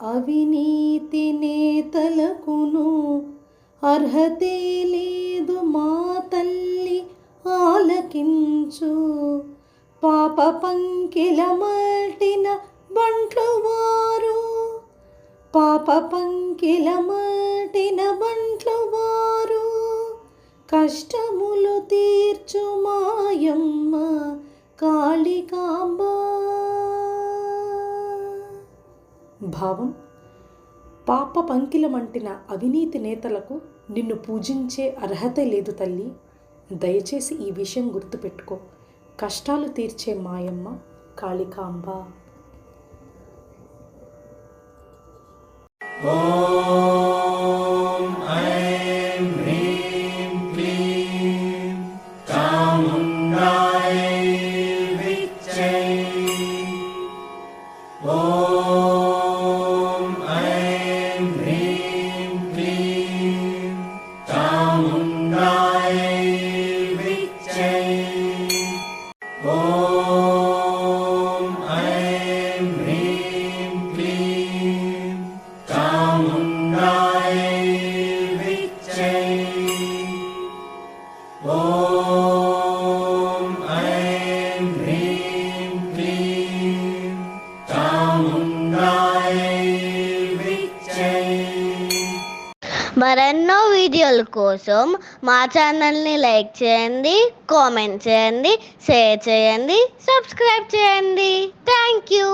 అవినీతి నేతలకును అర్హతే లేదు మా తల్లి ఆలకించు. పాప పంకిల మల్టిన బంట్లు వారు, పాప పంకిల మల్టిన బంట్లు వారు, కష్టములు తీర్చు మాయమ్మ కాళికాంబ. భావం: పాప పంకిలమంటిన అవినీతి నేతలకు నిన్ను పూజించే అర్హత లేదు తల్లి. దయచేసి ఈ విషయం గుర్తుపెట్టుకో. కష్టాలు తీర్చే మాయమ్మ కాళికాంబ. ఓం ఐం హ్రీం క్లీం చాముండాయ విచ్చై. ఓం ఐం హ్రీం క్లీం చాముండాయ విచ్చై. ఓం ఐం హ్రీం క్లీం చాముండాయ విచ్చై. ఓం ఐం హ్రీం క్లీం చాముండాయ విచ్చై. మరెన్నో వీడియోల కోసం మా ఛానల్ని లైక్ చేయండి, కామెంట్ చేయండి, షేర్ చేయండి, సబ్స్క్రైబ్ చేయండి. Thank you.